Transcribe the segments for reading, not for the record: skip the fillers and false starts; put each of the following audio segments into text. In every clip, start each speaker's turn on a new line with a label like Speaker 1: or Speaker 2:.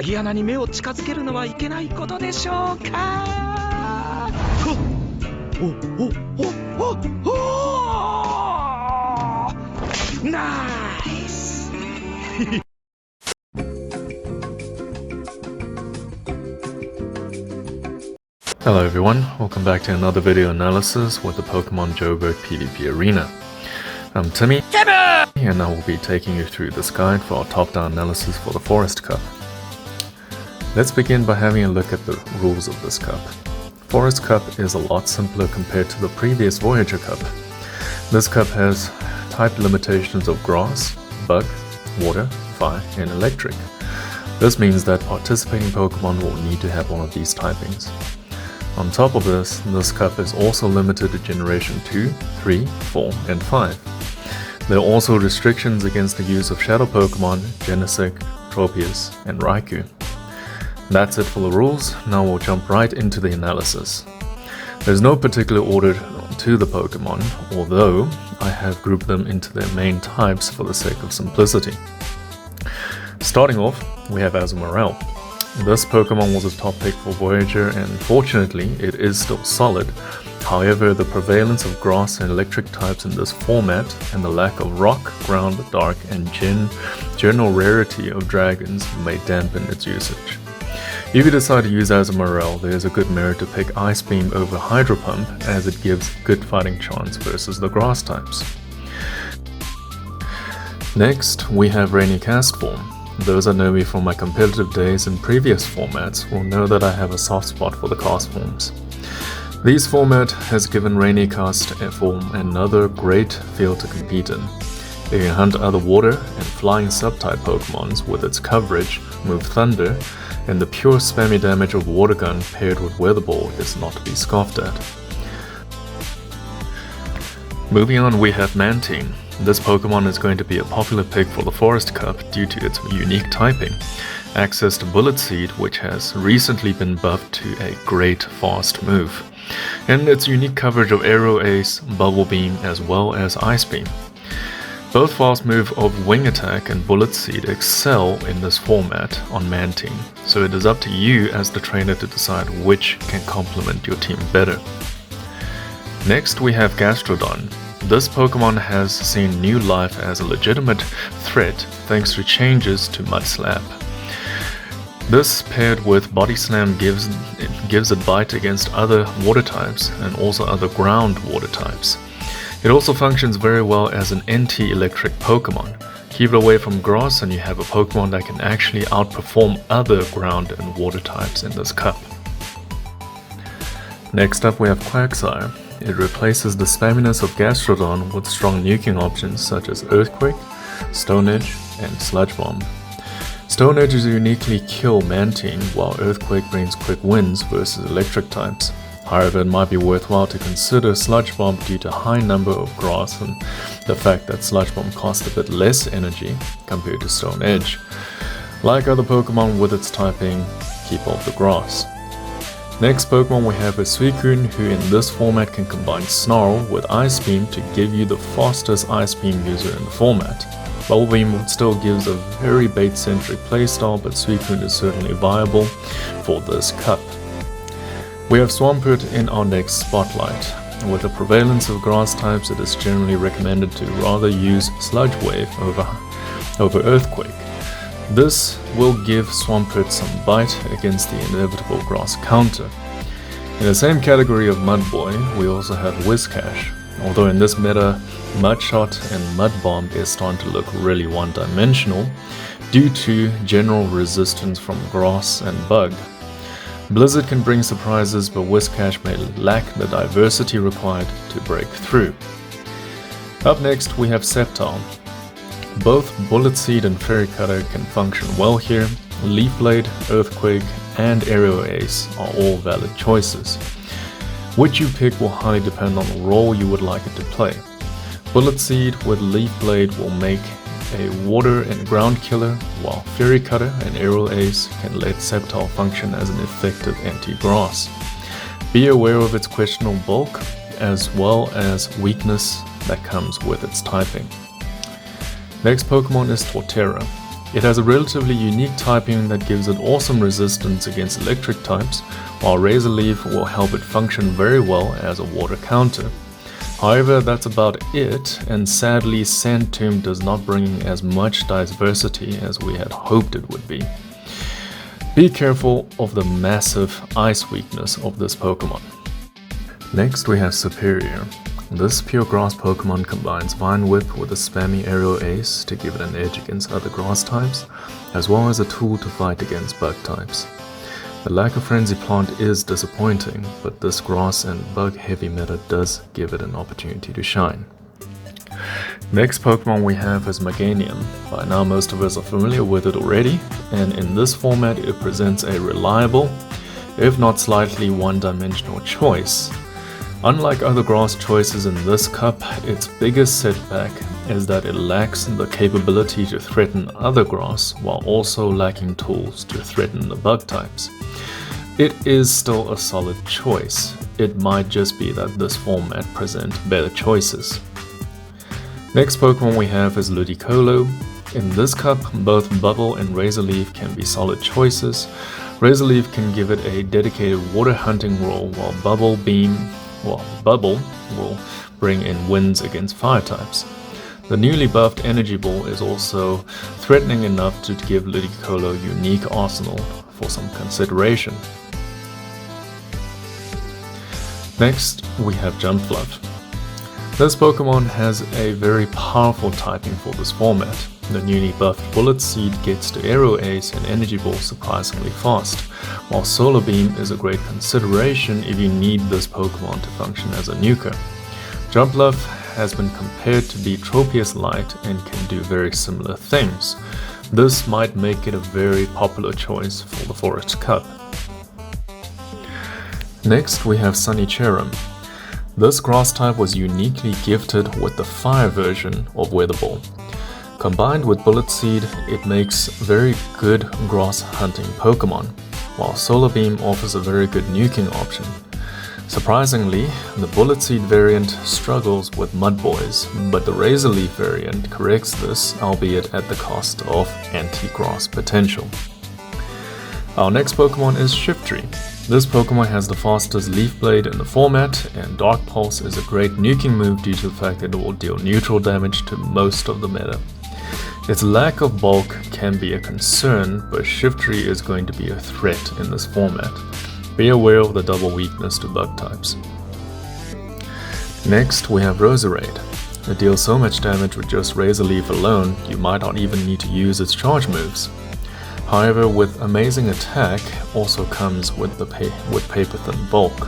Speaker 1: 鍵穴に目を近づけるのはいけないことでしょうか。ナイス。
Speaker 2: Hello everyone, welcome back to another video analysis with the Pokemon Johberg PvP Arena. I'm Timmeh, and I will be taking you through this guide for our top-down analysis for the Forest Cup. Let's begin by having a look at the rules of this cup. Forest Cup is a lot simpler compared to the previous Voyager Cup. This cup has type limitations of Grass, Bug, Water, Fire, and Electric. This means that participating Pokemon will need to have one of these typings. On top of this, this cup is also limited to Generation 2, 3, 4, and 5. There are also restrictions against the use of Shadow Pokemon, Genesect, Tropius, and Raikou. That's it for the rules, now we'll jump right into the analysis. There's no particular order to the Pokemon, although I have grouped them into their main types for the sake of simplicity. Starting off, we have Azumarill. This Pokemon was a top pick for Voyager and fortunately it is still solid. However, the prevalence of Grass and Electric types in this format and the lack of Rock, Ground, Dark and general rarity of Dragons may dampen its usage. If you decide to use Azumarill, there is a good merit to pick Ice Beam over Hydro Pump as it gives good fighting chance versus the Grass types. Next, we have Rainy Castform. Those that know me from my competitive days in previous formats will know that I have a soft spot for the cast forms. This format has given Rainy Cast form another great field to compete in. It can hunt other water and flying subtype Pokemons with its coverage, Move Thunder, and the pure spammy damage of Water Gun paired with Weather Ball is not to be scoffed at. Moving on, we have Mantine. This Pokemon is going to be a popular pick for the Forest Cup due to its unique typing. Access to Bullet Seed, which has recently been buffed to a great fast move, and its unique coverage of Aerial Ace, Bubble Beam as well as Ice Beam. Both fast move of Wing Attack and Bullet Seed excel in this format on Mantine, so it is up to you as the trainer to decide which can complement your team better. Next we have Gastrodon. This Pokemon has seen new life as a legitimate threat thanks to changes to Mud Slap. This paired with Body Slam gives it bite against other water types and also other ground water types. It also functions very well as an anti-electric Pokemon. Keep it away from Grass and you have a Pokemon that can actually outperform other ground and water types in this cup. Next up we have Quagsire. It replaces the spamminess of Gastrodon with strong nuking options such as Earthquake, Stone Edge, and Sludge Bomb. Stone Edge is uniquely kill Mantine, while Earthquake brings quick wins versus electric types. However, it might be worthwhile to consider Sludge Bomb due to high number of Grass and the fact that Sludge Bomb costs a bit less energy compared to Stone Edge. Like other Pokemon with its typing, keep off the Grass. Next Pokemon we have is Suicune, who in this format can combine Snarl with Ice Beam to give you the fastest Ice Beam user in the format. Bubble Beam still gives a very bait-centric playstyle, but Suicune is certainly viable for this cup. We have Swampert in our next spotlight. With the prevalence of Grass types, it is generally recommended to rather use Sludge Wave over Earthquake. This will give Swampert some bite against the inevitable Grass counter. In the same category of Mudboy, we also have Whiscash. Although in this meta, Mudshot and Mud Bomb is starting to look really one-dimensional due to general resistance from Grass and Bug. Blizzard can bring surprises, but Whiscash may lack the diversity required to break through. Up next we have Sceptile. Both Bullet Seed and Fairy Cutter can function well here. Leaf Blade, Earthquake, and Aerial Ace are all valid choices. Which you pick will highly depend on the role you would like it to play. Bullet Seed with Leaf Blade will make a water and ground killer, while Fairy Cutter and Aerial Ace can let Sceptile function as an effective anti-grass. Be aware of its questionable bulk as well as weakness that comes with its typing. Next Pokemon is Torterra. It has a relatively unique typing that gives it awesome resistance against electric types, while Razor Leaf will help it function very well as a water counter. However, that's about it, and sadly Sand Tomb does not bring as much diversity as we had hoped it would be. Be careful of the massive ice weakness of this Pokemon. Next we have Superior. This pure grass Pokemon combines Vine Whip with a spammy Aerial Ace to give it an edge against other grass types, as well as a tool to fight against bug types. The lack of Frenzy Plant is disappointing, but this grass and bug heavy meta does give it an opportunity to shine. Next Pokemon we have is Meganium. By now most of us are familiar with it already, and in this format it presents a reliable, if not slightly one-dimensional choice. Unlike other grass choices in this cup, its biggest setback is that it lacks the capability to threaten other grass while also lacking tools to threaten the bug types. It is still a solid choice. It might just be that this format presents better choices. Next Pokemon we have is Ludicolo. In this cup, both Bubble and Razor Leaf can be solid choices. Razor Leaf can give it a dedicated water hunting role, while Bubble will bring in wins against fire types. The newly buffed Energy Ball is also threatening enough to give Ludicolo a unique arsenal for some consideration. Next, we have Jumpluff. This Pokemon has a very powerful typing for this format. The newly buffed Bullet Seed gets to Aerial Ace and Energy Ball surprisingly fast, while Solar Beam is a great consideration if you need this Pokemon to function as a nuker. Jumpluff has been compared to be Tropius Light and can do very similar things. This might make it a very popular choice for the Forest Cup. Next we have Sunny Cherrim. This grass type was uniquely gifted with the fire version of Weather Ball. Combined with Bullet Seed, it makes very good grass hunting Pokemon, while Solar Beam offers a very good nuking option. Surprisingly, the Bullet Seed variant struggles with Mud Boys, but the Razor Leaf variant corrects this, albeit at the cost of anti-grass potential. Our next Pokemon is Shiftry. This Pokemon has the fastest Leaf Blade in the format, and Dark Pulse is a great nuking move due to the fact that it will deal neutral damage to most of the meta. Its lack of bulk can be a concern, but Shiftry is going to be a threat in this format. Be aware of the double weakness to bug types. Next, we have Roserade. It deals so much damage with just Razor Leaf alone, you might not even need to use its charge moves. However, with amazing attack also comes with paper thin bulk.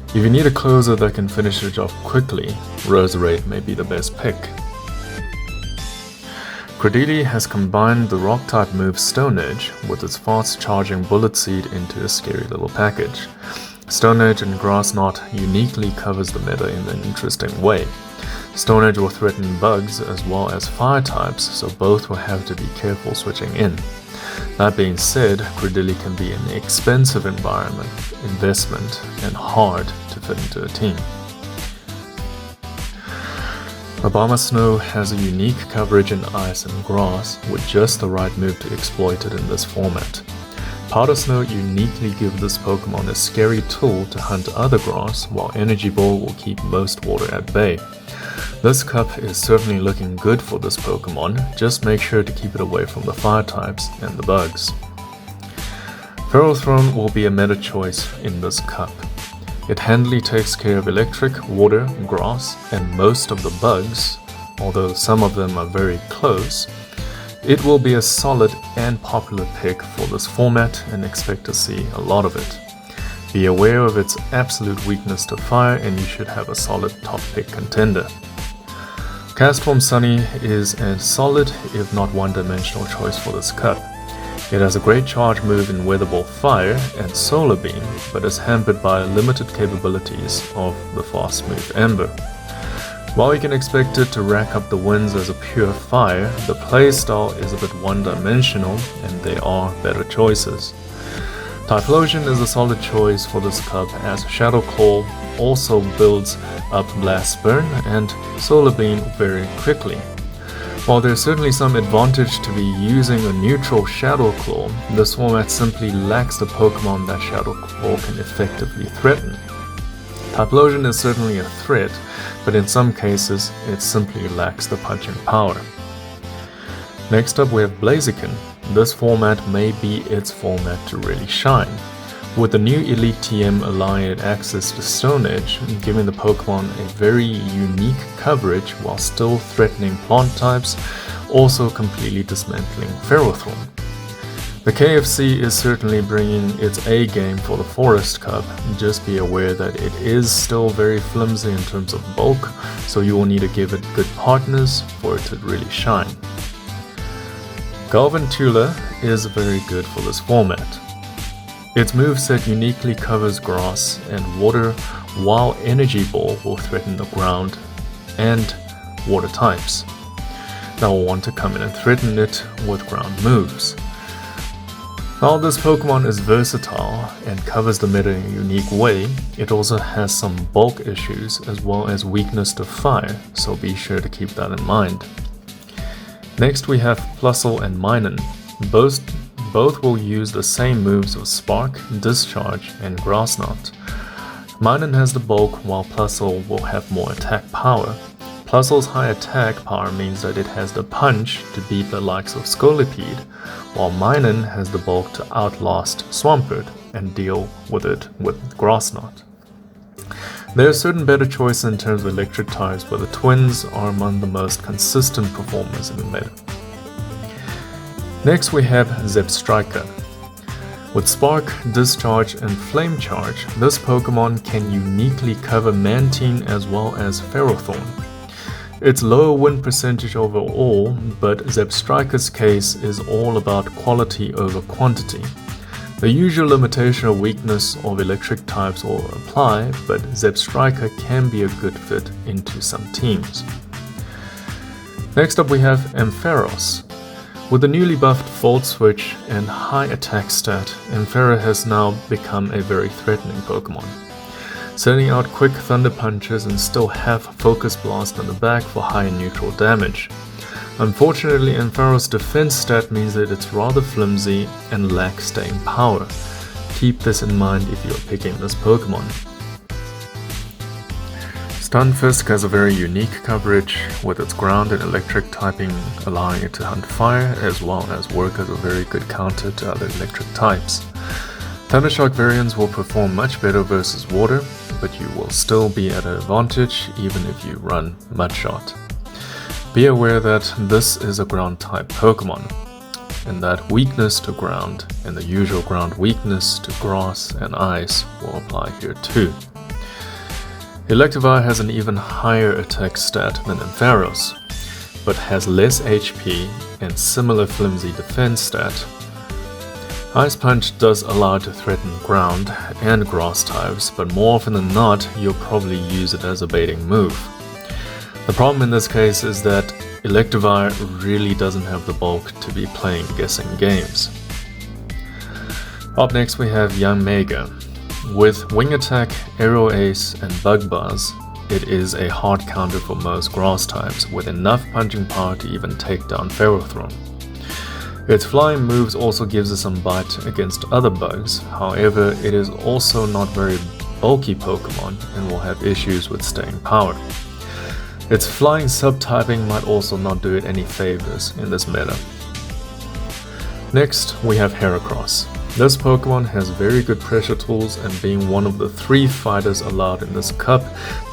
Speaker 2: If you need a closer that can finish the job quickly, Roserade may be the best pick. Credili has combined the rock-type move Stone Edge with its fast-charging Bullet Seed into a scary little package. Stone Edge and Grass Knot uniquely covers the meta in an interesting way. Stone Edge will threaten bugs as well as fire types, so both will have to be careful switching in. That being said, Credili can be an expensive investment and hard to fit into a team. Abomasnow has a unique coverage in ice and grass with just the right move to exploit it in this format. Powder Snow uniquely gives this Pokemon a scary tool to hunt other grass, while Energy Ball will keep most water at bay. This cup is certainly looking good for this Pokemon, just make sure to keep it away from the fire types and the bugs. Ferrothrone will be a meta choice in this cup. It handily takes care of electric, water, grass, and most of the bugs, although some of them are very close. It will be a solid and popular pick for this format and expect to see a lot of it. Be aware of its absolute weakness to fire and you should have a solid top pick contender. Castform Sunny is a solid, if not one-dimensional choice for this cup. It has a great charge move in Weather Ball Fire and Solar Beam, but is hampered by limited capabilities of the fast move Ember. While you can expect it to rack up the wins as a pure fire, the playstyle is a bit one-dimensional and there are better choices. Typhlosion is a solid choice for this cup as Shadow Claw also builds up Blast Burn and Solar Beam very quickly. While there's certainly some advantage to be using a neutral Shadow Claw, this format simply lacks the Pokemon that Shadow Claw can effectively threaten. Typhlosion is certainly a threat, but in some cases it simply lacks the punching power. Next up we have Blaziken. This format may be its format to really shine. With the new Elite TM allowing it access to Stone Edge, giving the Pokemon a very unique coverage while still threatening plant types, also completely dismantling Ferrothorn. The KFC is certainly bringing its A game for the Forest Cup. Just be aware that it is still very flimsy in terms of bulk, so you will need to give it good partners for it to really shine. Galvantula is very good for this format. Its moveset uniquely covers grass and water, while Energy Ball will threaten the ground and water types that will want to come in and threaten it with ground moves. While this Pokemon is versatile and covers the meta in a unique way, it also has some bulk issues as well as weakness to fire, so be sure to keep that in mind. Next we have Plusle and Minun. Both will use the same moves of Spark, Discharge, and Grass Knot. Minun has the bulk while Plusle will have more attack power. Plusle's high attack power means that it has the punch to beat the likes of Scolipede, while Minun has the bulk to outlast Swampert and deal with it with Grass Knot. There are certain better choices in terms of electric types, but the twins are among the most consistent performers in the meta. Next we have Zebstrika. With Spark, Discharge, and Flame Charge, this Pokemon can uniquely cover Mantine as well as Ferrothorn. It's lower win percentage overall, but Zebstrika's case is all about quality over quantity. The usual limitation of weakness of electric types will apply, but Zebstrika can be a good fit into some teams. Next up we have Ampharos. With the newly buffed Volt Switch and high attack stat, Ampharos has now become a very threatening Pokemon. Sending out quick Thunder Punches and still have Focus Blast in the back for high and neutral damage. Unfortunately, Ampharos' defense stat means that it's rather flimsy and lacks staying power. Keep this in mind if you're picking this Pokemon. Stunfisk has a very unique coverage, with its ground and electric typing allowing it to hunt fire as well as work as a very good counter to other electric types. Thundershock variants will perform much better versus water, but you will still be at an advantage even if you run Mudshot. Be aware that this is a ground type Pokemon, and that weakness to ground and the usual ground weakness to grass and ice will apply here too. Electivire has an even higher attack stat than Ampharos, but has less HP and similar flimsy defense stat. Ice Punch does allow it to threaten ground and grass types, but more often than not, you'll probably use it as a baiting move. The problem in this case is that Electivire really doesn't have the bulk to be playing guessing games. Up next we have Yanmega. With Wing Attack, Aero Ace, and Bug Buzz, it is a hard counter for most grass types, with enough punching power to even take down Ferrothorn. Its flying moves also gives it some bite against other bugs, however it is also not very bulky Pokemon and will have issues with staying power. Its flying subtyping might also not do it any favors in this meta. Next we have Heracross. This Pokemon has very good pressure tools, and being one of the 3 fighters allowed in this cup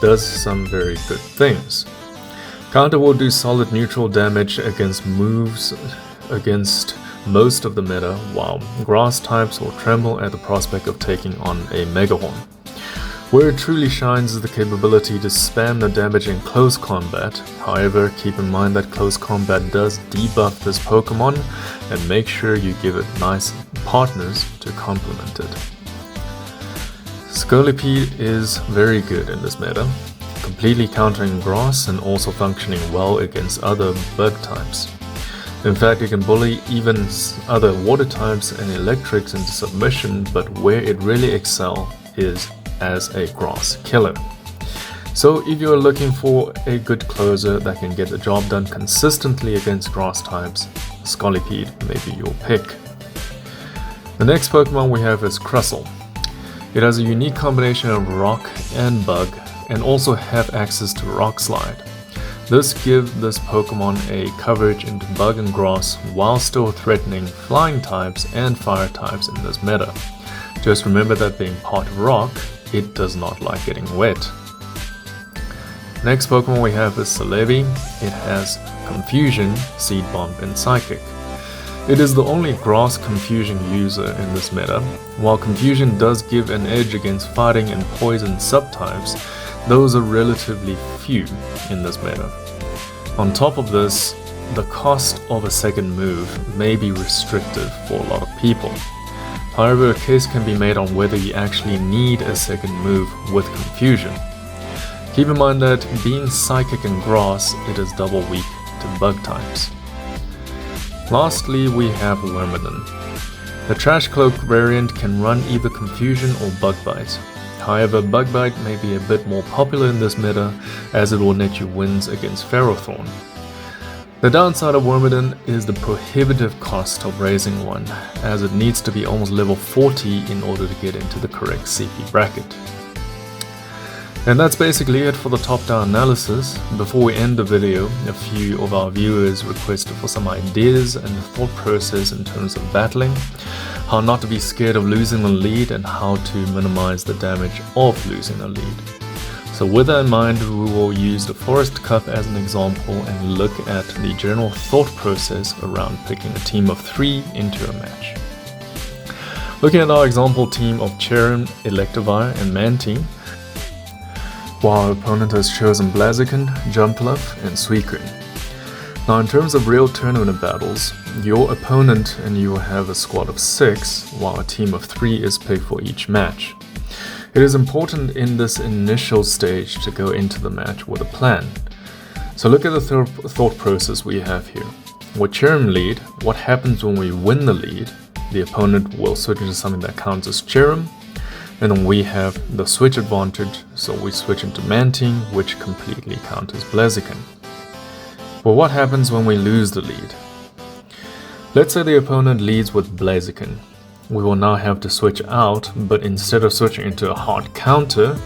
Speaker 2: does some very good things. Counter will do solid neutral damage against moves against most of the meta, while grass types will tremble at the prospect of taking on a Megahorn. Where it truly shines is the capability to spam the damage in close combat. However, keep in mind that close combat does debuff this Pokemon, and make sure you give it nice partners to complement it. Scolipede is very good in this meta, completely countering grass and also functioning well against other bug types. In fact, you can bully even other water types and electrics into submission, but where it really excels is as a grass killer. So if you're looking for a good closer that can get the job done consistently against grass types, Scolipede may be your pick. The next Pokemon we have is Crustle. It has a unique combination of rock and bug, and also have access to Rock Slide. This gives this Pokemon a coverage into bug and grass while still threatening flying types and fire types in this meta. Just remember that being part rock, it does not like getting wet. Next Pokemon we have is Celebi. It has Confusion, Seed Bomb, and Psychic. It is the only grass Confusion user in this meta. While Confusion does give an edge against fighting and poison subtypes, those are relatively few in this meta. On top of this, the cost of a second move may be restrictive for a lot of people. However, a case can be made on whether you actually need a second move with Confusion. Keep in mind that being Psychic and Grass, it is double weak to bug types. Lastly, we have Wormadam. The Trash Cloak variant can run either Confusion or Bug Bite. However, Bug Bite may be a bit more popular in this meta as it will net you wins against Ferrothorn. The downside of Wormadam is the prohibitive cost of raising one, as it needs to be almost level 40 in order to get into the correct CP bracket. And that's basically it for the top-down analysis. Before we end the video, a few of our viewers requested for some ideas and the thought process in terms of battling, how not to be scared of losing the lead, and how to minimize the damage of losing a lead. So with that in mind, we will use the Forest Cup as an example and look at the general thought process around picking a team of 3 into a match. Looking at our example team of Cherrim, Electivire, and Mantine, while our opponent has chosen Blaziken, Jumpluff, and Suicune. Now in terms of real tournament battles, your opponent and you will have a squad of 6, while a team of 3 is picked for each match. It is important in this initial stage to go into the match with a plan. So look at the thought process we have here. With Cherrim lead, what happens when we win the lead? The opponent will switch into something that counts as Cherrim, and then we have the switch advantage, so we switch into Mantine, which completely counters Blaziken. But what happens when we lose the lead? Let's say the opponent leads with Blaziken. We will now have to switch out, but instead of switching into a hard counter,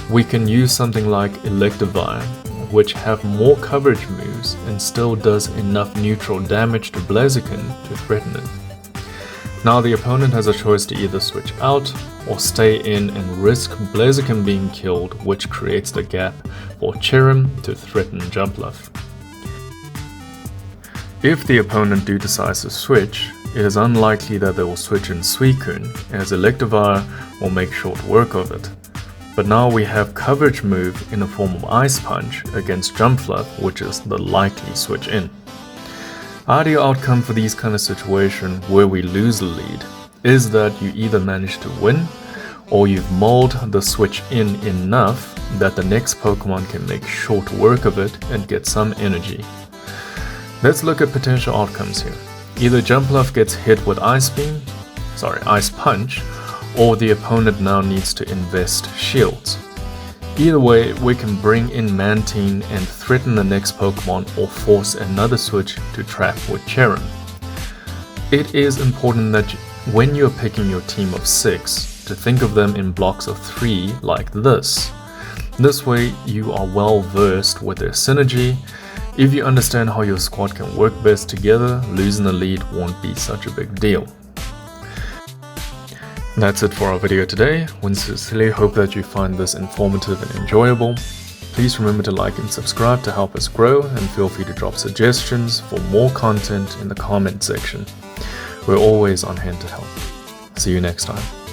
Speaker 2: we can use something like Electivire, which have more coverage moves and still does enough neutral damage to Blaziken to threaten it. Now the opponent has a choice to either switch out or stay in and risk Blaziken being killed, which creates the gap for Cherrim to threaten Jumpluff. If the opponent decides to switch, it is unlikely that they will switch in Suicune, as Electivire will make short work of it. But now we have coverage move in the form of Ice Punch against Jumpluff, which is the likely switch in. Ideal outcome for these kind of situations where we lose the lead is that you either manage to win or you've mauled the switch in enough that the next Pokemon can make short work of it and get some energy. Let's look at potential outcomes here. Either Jumpluff gets hit with Ice Punch, or the opponent now needs to invest shields. Either way, we can bring in Mantine and threaten the next Pokemon or force another switch to trap with Cherrim. It is important that when you're picking your team of 6, to think of them in blocks of 3 like this. This way you are well versed with their synergy. If you understand how your squad can work best together, losing the lead won't be such a big deal. That's it for our video today. We sincerely hope that you find this informative and enjoyable. Please remember to like and subscribe to help us grow, and feel free to drop suggestions for more content in the comment section. We're always on hand to help. See you next time.